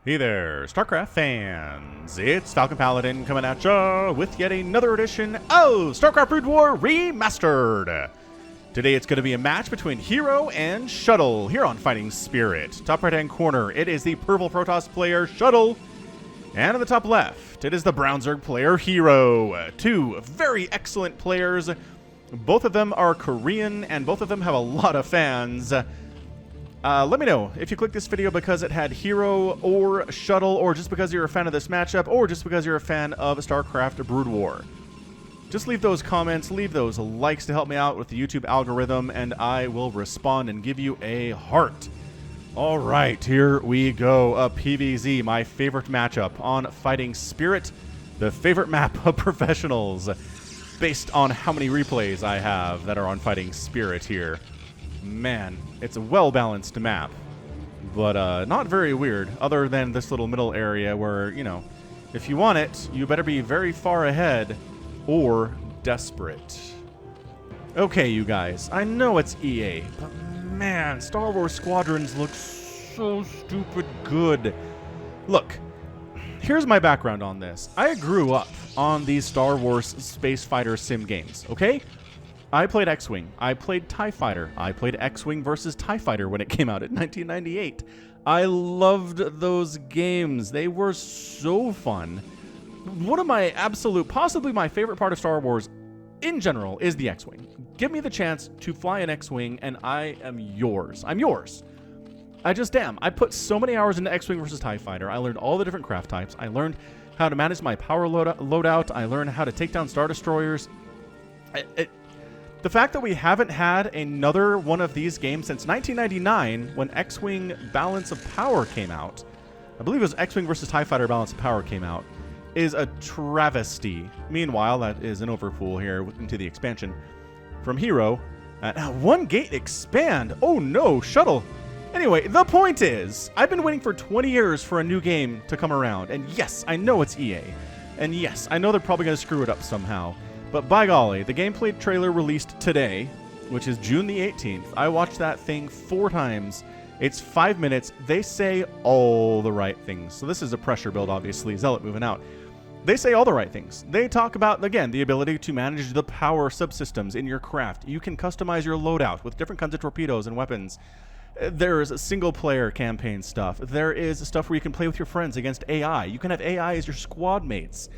Hey there, StarCraft fans! It's Falcon Paladin coming at ya with yet another edition of StarCraft Brood War Remastered! Today it's going to be a match between herO and Shuttle here on Fighting Spirit. Top right hand corner, it is the purple Protoss player Shuttle. And in the top left, it is the brown Zerg player herO. Two very excellent players. Both of them are Korean and both of them have a lot of fans. Let me know if you clicked this video because it had herO or Shuttle, or just because you're a fan of this matchup, or just because you're a fan of StarCraft Brood War. Just leave those comments, leave those likes to help me out with the YouTube algorithm, and I will respond and give you a heart. All right, here we go. A PvZ, my favorite matchup on Fighting Spirit, the favorite map of professionals, based on how many replays I have that are on Fighting Spirit here. Man, it's a well-balanced map, but not very weird, other than this little middle area where, you know, if you want it, you better be very far ahead or desperate. Okay, you guys, I know it's EA, but man, Star Wars Squadrons looks so stupid good. Look, here's my background on this. I grew up on these Star Wars space fighter sim games, okay? I played X-Wing, I played TIE Fighter, I played X-Wing versus TIE Fighter when it came out in 1998. I loved those games. They were so fun. One of my absolute, possibly my favorite part of Star Wars in general is the X-Wing. Give me the chance to fly an X-Wing and I am yours. I'm yours. I just am. I put so many hours into X-Wing versus TIE Fighter. I learned all the different craft types. I learned how to manage my power loadout. I learned how to take down Star Destroyers. The fact that we haven't had another one of these games since 1999 when X-Wing Balance of Power came out, I believe it was X-Wing versus TIE Fighter Balance of Power came out, is a travesty. Meanwhile, that is an overpool here into the expansion from herO. One gate expand. Oh no, Shuttle. Anyway, the point is, I've been waiting for 20 years for a new game to come around. And yes, I know it's EA. And yes, I know they're probably going to screw it up somehow. But by golly, the gameplay trailer released today, which is June the 18th. I watched that thing 4 times. It's 5 minutes. They say all the right things. So this is a pressure build, obviously. Zealot moving out. They say all the right things. They talk about, again, the ability to manage the power subsystems in your craft. You can customize your loadout with different kinds of torpedoes and weapons. There's single-player campaign stuff. There is stuff where you can play with your friends against AI. You can have AI as your squad mates.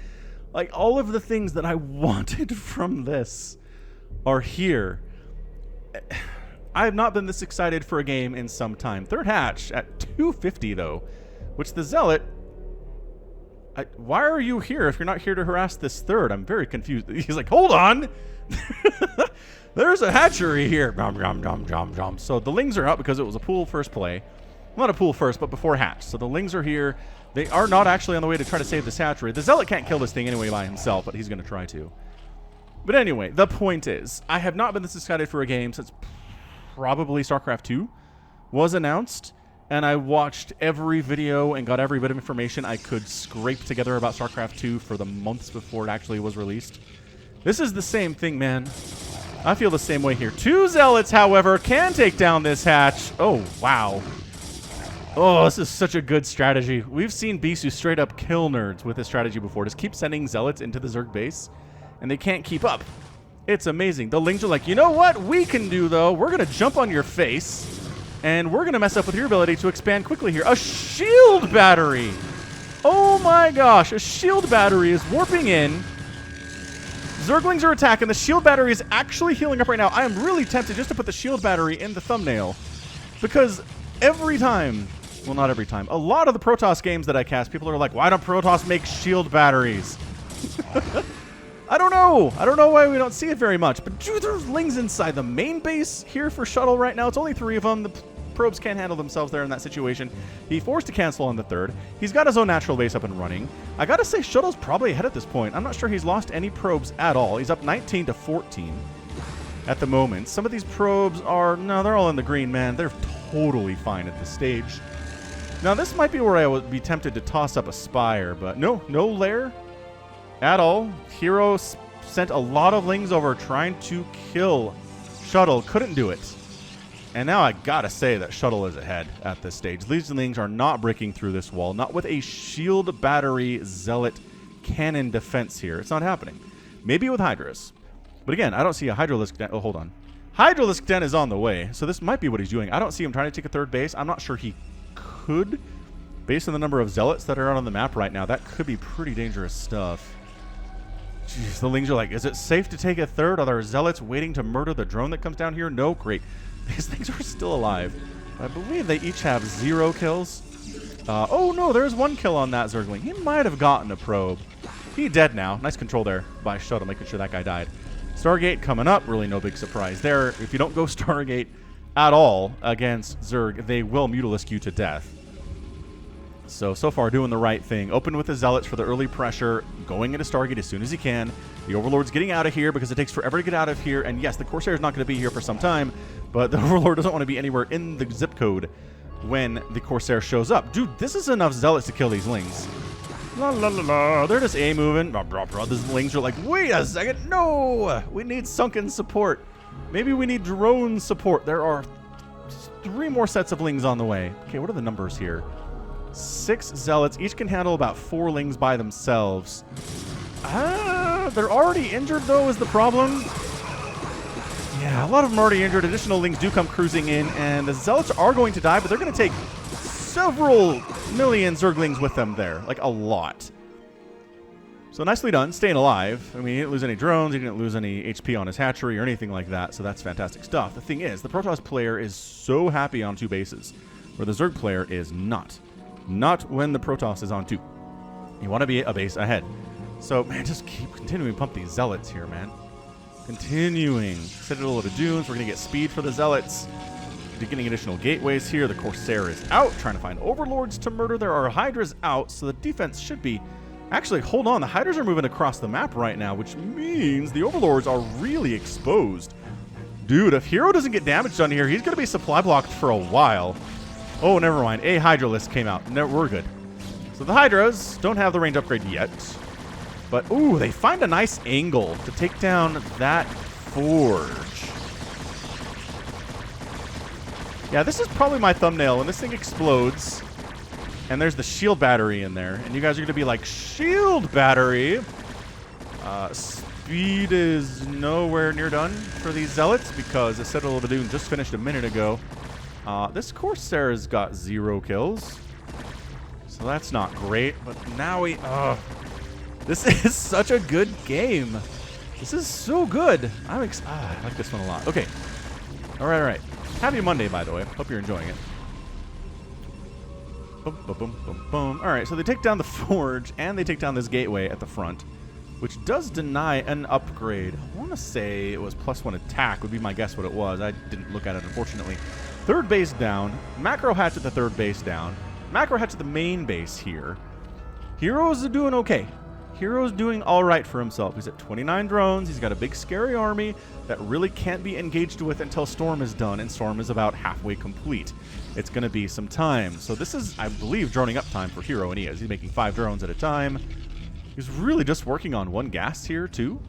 Like, all of the things that I wanted from this are here. I have not been this excited for a game in some time. Third hatch at 250, though, which the Zealot... why are you here if you're not here to harass this third? I'm very confused. He's like, hold on! There's a hatchery here. So the Lings are out because it was a pool first play. Not a pool first, but before hatch. So the Lings are here. They are not actually on the way to try to save this hatchery. The Zealot can't kill this thing anyway by himself, but he's going to try to. But anyway, the point is, I have not been this excited for a game since probably StarCraft 2 was announced. And I watched every video and got every bit of information I could scrape together about StarCraft 2 for the months before it actually was released. This is the same thing, man. I feel the same way here. 2 Zealots, however, can take down this hatch. Oh, wow. Oh, this is such a good strategy. We've seen Bisu straight up kill nerds with this strategy before. Just keep sending Zealots into the Zerg base, and they can't keep up. It's amazing. The Lings are like, you know what we can do, though? We're going to jump on your face, and we're going to mess up with your ability to expand quickly here. A shield battery! Oh my gosh, a shield battery is warping in. Zerglings are attacking. The shield battery is actually healing up right now. I am really tempted just to put the shield battery in the thumbnail, because every time... Well, not every time. A lot of the Protoss games that I cast, people are like, why don't Protoss make shield batteries? I don't know. I don't know why we don't see it very much. But dude, there's Lings inside the main base here for Shuttle right now. It's only 3 of them. The probes can't handle themselves there in that situation. He forced to cancel on the 3rd. He's got his own natural base up and running. I gotta say, Shuttle's probably ahead at this point. I'm not sure he's lost any probes at all. He's up 19 to 14 at the moment. Some of these probes are... No, they're all in the green, man. They're totally fine at this stage. Now, this might be where I would be tempted to toss up a Spire, but no lair at all. herO sent a lot of Lings over trying to kill Shuttle. Couldn't do it. And now I gotta say that Shuttle is ahead at this stage. These Lings are not breaking through this wall. Not with a shield battery zealot cannon defense here. It's not happening. Maybe with Hydras. But again, I don't see a Hydralisk Den. Oh, hold on. Hydralisk Den is on the way, so this might be what he's doing. I don't see him trying to take a third base. I'm not sure he could. Based on the number of zealots that are out on the map right now, that could be pretty dangerous stuff. Jeez, the Lings are like, is it safe to take a third? Are there zealots waiting to murder the drone that comes down here? No, great. These things are still alive. I believe they each have 0 kills. Oh no, there's 1 kill on that Zergling. He might have gotten a probe. He's dead now. Nice control there by Shuttle, making sure that guy died. Stargate coming up. Really no big surprise there. If you don't go Stargate at all against Zerg, they will Mutalisk you to death. So far doing the right thing. Open with the Zealots for the early pressure. Going into Stargate as soon as he can. The Overlord's getting out of here because it takes forever to get out of here. And yes, the Corsair's not going to be here for some time. But the Overlord doesn't want to be anywhere in the zip code when the Corsair shows up. Dude, this is enough Zealots to kill these Lings. La la la la. They're just A-moving. These Lings are like, wait a second. No! We need sunken support. Maybe we need drone support. There are 3 more sets of Lings on the way. Okay, what are the numbers here? 6 Zealots. Each can handle about 4 Lings by themselves. They're already injured, though, is the problem. Yeah, a lot of them are already injured. Additional Lings do come cruising in, and the Zealots are going to die, but they're going to take several million Zerglings with them there. Like, a lot. So nicely done, staying alive. I mean, he didn't lose any drones, he didn't lose any HP on his hatchery or anything like that, so that's fantastic stuff. The thing is, the Protoss player is so happy on 2 bases, where the Zerg player is not. Not when the Protoss is on 2. You want to be a base ahead. So, man, just keep continuing to pump these Zealots here, man. Continuing. Citadel of the Dunes. We're going to get speed for the Zealots. We're getting additional gateways here. The Corsair is out, trying to find Overlords to murder. There are Hydras out, so the defense should be... Actually, hold on. The Hydras are moving across the map right now, which means the Overlords are really exposed. Dude, if herO doesn't get damaged on here, he's going to be supply blocked for a while. Oh, never mind. A Hydralisk came out. No, we're good. So the Hydras don't have the range upgrade yet. But, ooh, they find a nice angle to take down that forge. Yeah, this is probably my thumbnail. When this thing explodes, and there's the shield battery in there, and you guys are going to be like, shield battery? Speed is nowhere near done for these Zealots because the Citadel of the Dune just finished a minute ago. This Corsair's got 0 kills. So that's not great, but now we... this is such a good game. This is so good. I like this one a lot. Okay. All right. Happy Monday, by the way. Hope you're enjoying it. Boom, boom, boom, boom, boom. All right, so they take down the forge, and they take down this gateway at the front, which does deny an upgrade. I want to say it was +1 attack would be my guess what it was. I didn't look at it, unfortunately. 3rd base down. Macro hatch at the 3rd base down. Macro hatch at the main base here. herO's doing okay. herO's doing all right for himself. He's at 29 drones. He's got a big, scary army that really can't be engaged with until Storm is done, and Storm is about halfway complete. It's going to be some time. So this is, I believe, droning up time for herO, and he is. He's making 5 drones at a time. He's really just working on 1 gas here, too.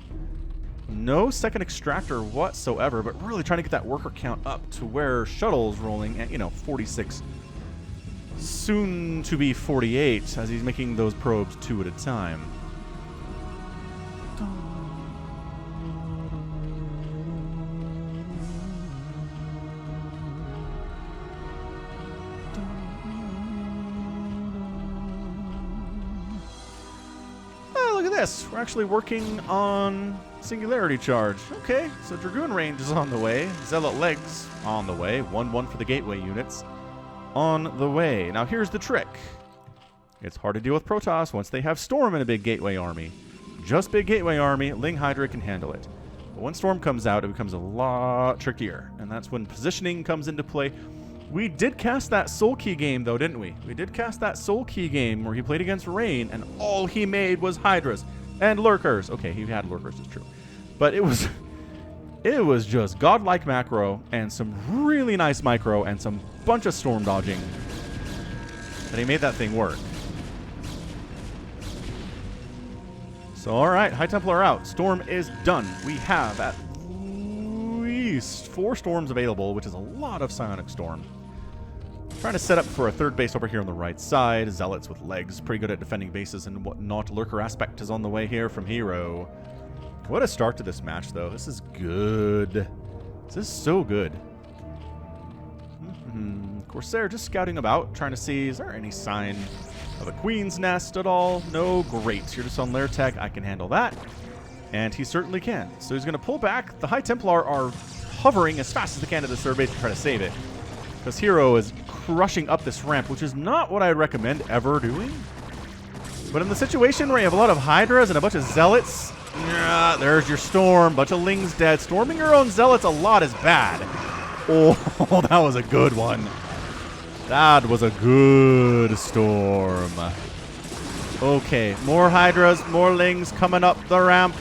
No second extractor whatsoever, but really trying to get that worker count up to where Shuttle's rolling at, 46. Soon to be 48 as he's making those probes 2 at a time. Look at this. We're actually working on Singularity Charge. Okay, so Dragoon range is on the way. Zealot legs on the way. 1-1 for the gateway units on the way. Now here's the trick. It's hard to deal with Protoss once they have Storm in a big gateway army. Just big gateway army, Ling Hydra can handle it. But when Storm comes out, it becomes a lot trickier. And that's when positioning comes into play. We did cast that Soul Key game, though, didn't we? We did cast that Soul Key game where he played against Rain, and all he made was Hydras and Lurkers. Okay, he had Lurkers, it's true. But it was just godlike macro and some really nice micro and some bunch of storm dodging. And he made that thing work. So, all right, High Templar out. Storm is done. We have at only 4 storms available, which is a lot of psionic storm. Trying to set up for a third base over here on the right side. Zealots with legs, pretty good at defending bases and whatnot. Lurker aspect is on the way here from herO. What a start to this match, though. This is good. This is so good. Corsair just scouting about, trying to see, is there any sign of a Queen's Nest at all? No, great. You're just on Lair Tech. I can handle that. And he certainly can. So he's going to pull back. The High Templar are hovering as fast as they can to the third base to try to save it. Because herO is crushing up this ramp, which is not what I'd recommend ever doing. But in the situation where you have a lot of Hydras and a bunch of Zealots, there's your Storm. Bunch of Lings dead. Storming your own Zealots a lot is bad. Oh, that was a good one. That was a good storm. Okay, more Hydras, more Lings coming up the ramp.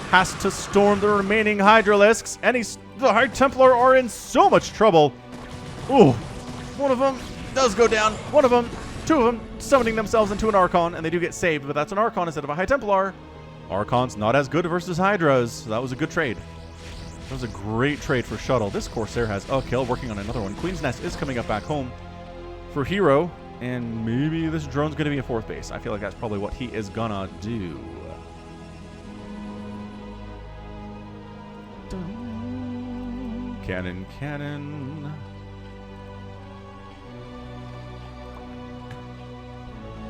Has to storm the remaining Hydralisks. The High Templar are in so much trouble. Ooh, one of them does go down. One of them, 2 of them, summoning themselves into an Archon, and they do get saved, but that's an Archon instead of a High Templar. Archon's not as good versus Hydras, so that was a good trade. That was a great trade for Shuttle. This Corsair has a kill, working on another one. Queen's Nest is coming up back home for herO, and maybe this drone's going to be a 4th base. I feel like that's probably what he is gonna do. Cannon, cannon.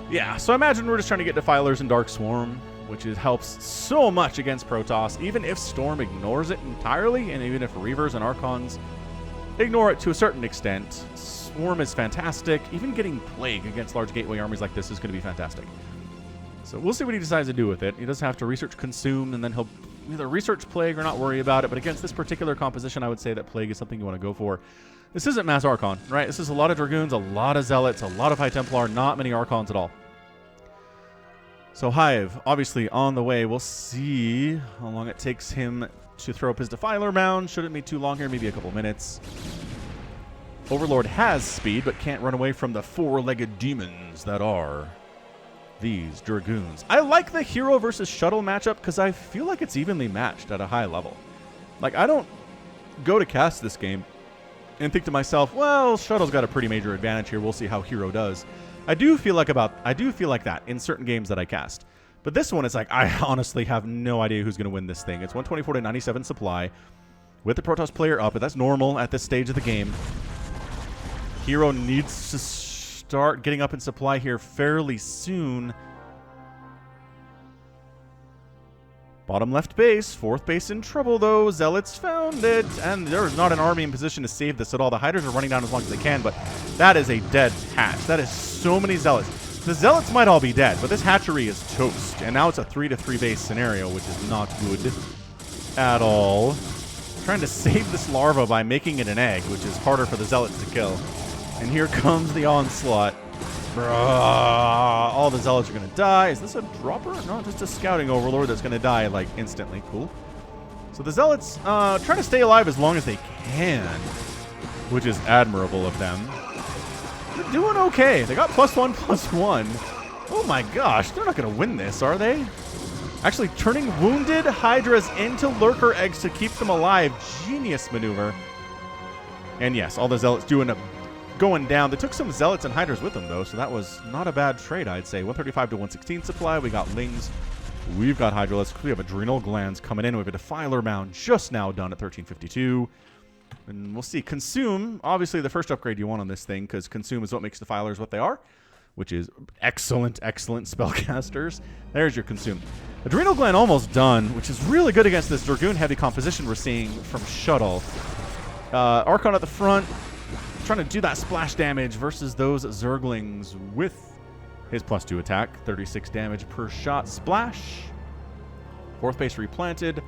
Yeah, so I imagine we're just trying to get Defilers and Dark Swarm, which helps so much against Protoss, even if Storm ignores it entirely, and even if Reavers and Archons ignore it to a certain extent. Swarm is fantastic. Even getting Plague against large gateway armies like this is going to be fantastic. So we'll see what he decides to do with it. He does have to research Consume, and then he'll either research Plague or not worry about it. But against this particular composition, I would say that Plague is something you want to go for. This isn't Mass Archon, right? This is a lot of Dragoons, a lot of Zealots, a lot of High Templar, not many Archons at all. So Hive, obviously on the way. We'll see how long it takes him to throw up his Defiler Mound. Shouldn't be too long here, maybe a couple minutes. Overlord has speed, but can't run away from the 4-legged demons that are these Dragoons. I like the herO versus Shuttle matchup because I feel like it's evenly matched at a high level. Like, I don't go to cast this game and think to myself, well, Shuttle's got a pretty major advantage here. We'll see how herO does. I do feel like that in certain games that I cast. But this one, it's like, I honestly have no idea who's going to win this thing. It's 124 to 97 supply with the Protoss player up, but that's normal at this stage of the game. herO needs to start getting up in supply here fairly soon. Bottom left base, 4th base in trouble though. Zealots found it, and there's not an army in position to save this at all. The Hydras are running down as long as they can, but that is a dead hatch. That is so many Zealots. The Zealots might all be dead, but this hatchery is toast. And now it's a 3-to-3 base scenario, which is not good at all. Trying to save this larva by making it an egg, which is harder for the Zealots to kill. And here comes the onslaught. All the Zealots are going to die. Is this a dropper? No, just a scouting overlord that's going to die, like, instantly. Cool. So the Zealots try to stay alive as long as they can, which is admirable of them. They're doing okay. They got +1/+1. Oh my gosh, they're not going to win this, are they? Actually, turning wounded Hydras into Lurker eggs to keep them alive. Genius maneuver. And yes, all the Zealots do end up going down. They took some Zealots and Hydras with them, though, so that was not a bad trade, I'd say. 135 to 116 supply. We got Lings. We've got Hydralisks. We have Adrenal Glands coming in. We have a Defiler Mound just now done at 1352. And we'll see. Consume, obviously the first upgrade you want on this thing, because Consume is what makes Defilers what they are, which is excellent, excellent spellcasters. There's your Consume. Adrenal Gland almost done, which is really good against this Dragoon-heavy composition we're seeing from Shuttle. Archon at the front, trying to do that splash damage versus those Zerglings with his +2 attack. 36 damage per shot. Splash. 4th base replanted.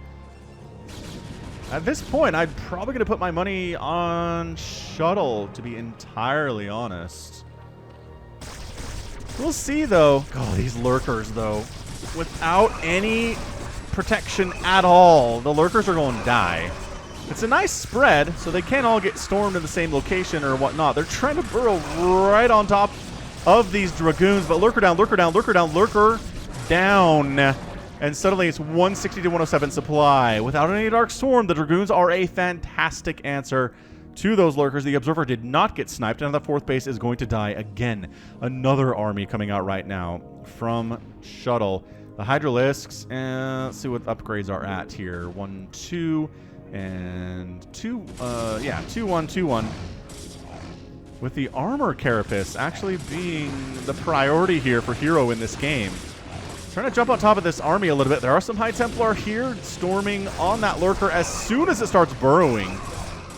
At this point, I'm probably going to put my money on Shuttle, to be entirely honest. We'll see, though. Oh, these Lurkers, though. Without any protection at all, the Lurkers are going to die. It's a nice spread, so they can't all get stormed in the same location or whatnot. They're trying to burrow right on top of these Dragoons, but Lurker down, Lurker down, Lurker down, Lurker down. And suddenly it's 160 to 107 supply. Without any Dark Storm, the Dragoons are a fantastic answer to those lurkers. The Observer did not get sniped, and the 4th base is going to die again. Another army coming out right now from Shuttle. The Hydralisks, and let's see what upgrades are at here. 1, 2, and 2, 2, 1, 2, 1. With the Armor Carapace actually being the priority here for herO in this game. Trying to jump on top of this army a little bit. There are some High Templar here storming on that lurker as soon as it starts burrowing.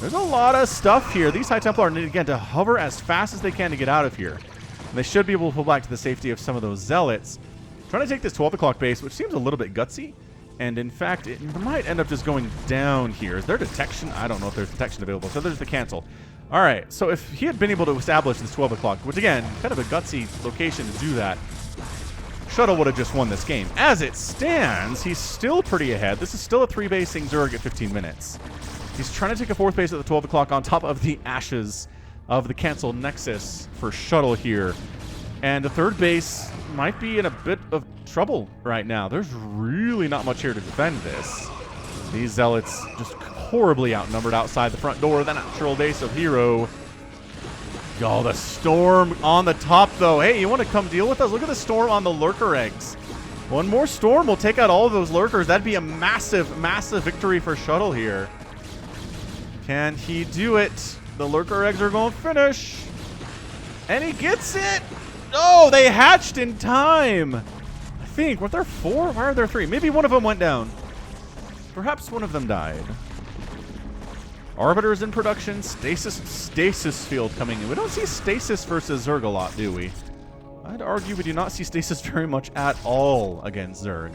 There's a lot of stuff here. These High Templar need, again, to hover as fast as they can to get out of here. And they should be able to pull back to the safety of some of those Zealots. Trying to take this 12 o'clock base, which seems a little bit gutsy. And in fact, it might end up just going down here. Is there detection? I don't know if there's detection available. So there's the cancel. All right, so if he had been able to establish this 12 o'clock, which again, kind of a gutsy location to do that, Shuttle would have just won this game. As it stands, he's still pretty ahead. This is still a 3-basing Zerg at 15 minutes. He's trying to take a 4th base at the 12 o'clock on top of the ashes of the cancel Nexus for Shuttle here. And the 3rd base might be in a bit of trouble right now. There's really not much here to defend this. These Zealots just horribly outnumbered outside the front door of the natural base of herO. Oh, the storm on the top, though. Hey, you want to come deal with us? Look at the storm on the lurker eggs. One more storm will take out all of those lurkers. That'd be a massive, massive victory for Shuttle here. Can he do it? The lurker eggs are going to finish. And he gets it. Oh, they hatched in time. I think. Were there 4? Why are there 3? Maybe one of them went down. Perhaps one of them died. Arbiters in production, stasis field coming in. We don't see stasis versus Zerg a lot, do we? I'd argue we do not see stasis very much at all against Zerg.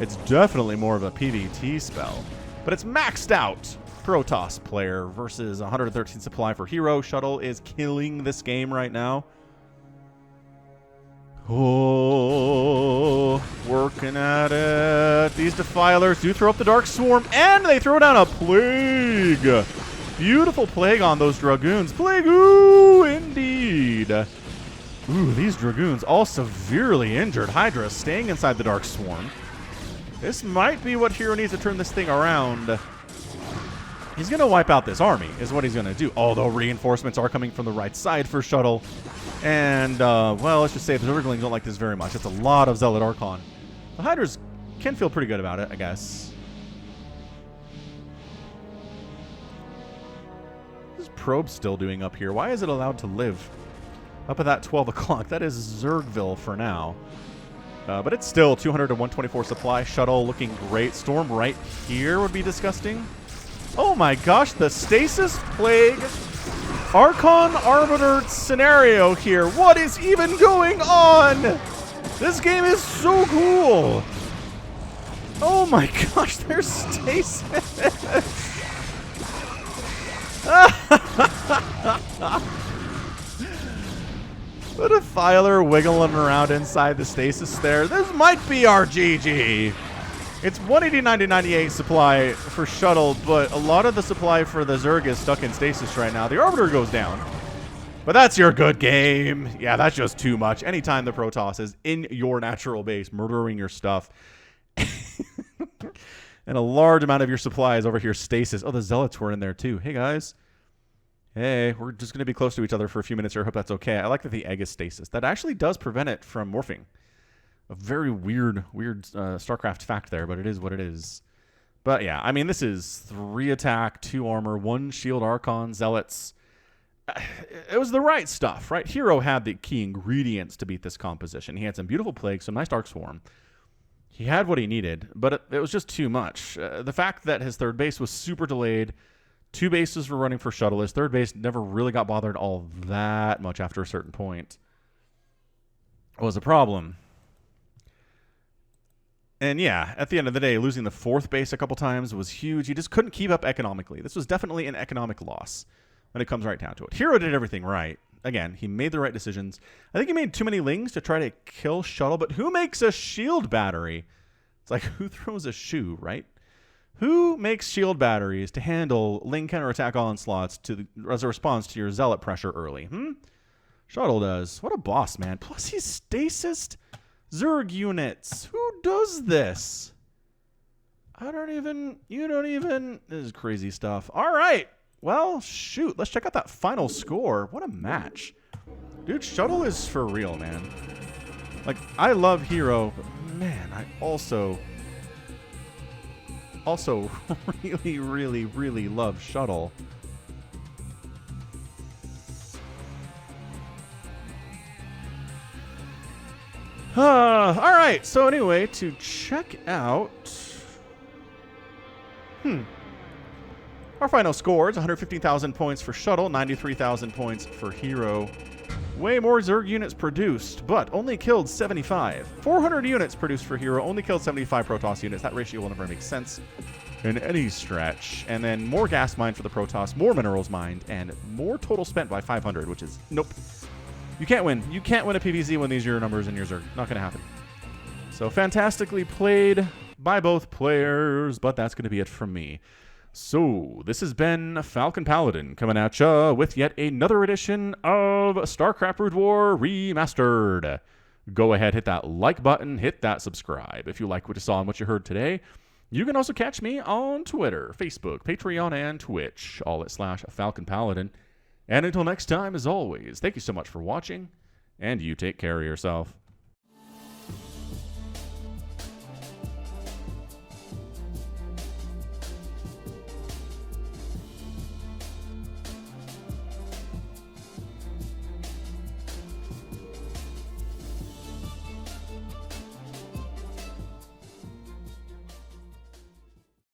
It's definitely more of a PvT spell. But it's maxed out. Protoss player versus 113 supply for herO. Shuttle is killing this game right now. Oh, working at it. These Defilers do throw up the Dark Swarm, and they throw down a Plague. Beautiful Plague on those Dragoons. Plague, ooh, indeed. Ooh, these Dragoons all severely injured. Hydra staying inside the Dark Swarm. This might be what herO needs to turn this thing around. He's going to wipe out this army, is what he's going to do. Although reinforcements are coming from the right side for Shuttle. And, well, let's just say the Zerglings don't like this very much. It's a lot of Zealot Archon. The Hydras can feel pretty good about it, I guess. What is Probe still doing up here? Why is it allowed to live up at that 12 o'clock? That is Zergville for now. But it's still 200 to 124 supply. Shuttle looking great. Storm right here would be disgusting. Oh my gosh, the Stasis Plague Archon Arbiter scenario here. What is even going on? This game is so cool. Oh my gosh, there's Stasis. The Defiler wiggling around inside the Stasis there. This might be our GG. It's 189 to 98 supply for Shuttle, but a lot of the supply for the Zerg is stuck in stasis right now. The Arbiter goes down, but that's your good game. Yeah, that's just too much. Anytime the Protoss is in your natural base, murdering your stuff, and a large amount of your supply is over here stasis. Oh, the Zealots were in there too. Hey, guys. Hey, we're just going to be close to each other for a few minutes here. I hope that's okay. I like that the egg is stasis. That actually does prevent it from morphing. A very weird StarCraft fact there, but it is what it is. But yeah, I mean, this is 3 attack, 2 armor, 1 shield Archon, Zealots. It was the right stuff, right? herO had the key ingredients to beat this composition. He had some beautiful plagues, some nice Dark Swarm. He had what he needed, but it was just too much. The fact that his 3rd base was super delayed, 2 bases were running for Shuttle. His 3rd base never really got bothered all that much after a certain point. It was a problem. And yeah, at the end of the day, losing the 4th base a couple times was huge. He just couldn't keep up economically. This was definitely an economic loss when it comes right down to it. herO did everything right. Again, he made the right decisions. I think he made too many Lings to try to kill Shuttle, but who makes a shield battery? It's like, who throws a shoe, right? Who makes shield batteries to handle Ling counterattack onslaughts as a response to your Zealot pressure early? Shuttle does. What a boss, man. Plus, he's stasised Zerg units. Who does this? You don't even. This is crazy stuff. All right. Well, shoot. Let's check out that final score. What a match. Dude, Shuttle is for real, man. Like, I love herO, but man, I also really, really, really love Shuttle. All right. So anyway, to check out, our final scores: 115,000 points for Shuttle, 93,000 points for herO. Way more Zerg units produced, but only killed 75. 400 units produced for herO, only killed 75 Protoss units. That ratio will never make sense in any stretch. And then more gas mined for the Protoss, more minerals mined, and more total spent by 500, which is nope. You can't win. You can't win a PvZ when these are your numbers and yours are not going to happen. So fantastically played by both players, but that's going to be it from me. So this has been Falcon Paladin coming at ya with yet another edition of StarCraft Brood War Remastered. Go ahead, hit that like button, hit that subscribe. If you like what you saw and what you heard today, you can also catch me on Twitter, Facebook, Patreon, and Twitch, all at /Falcon Paladin. And until next time, as always, thank you so much for watching, and you take care of yourself.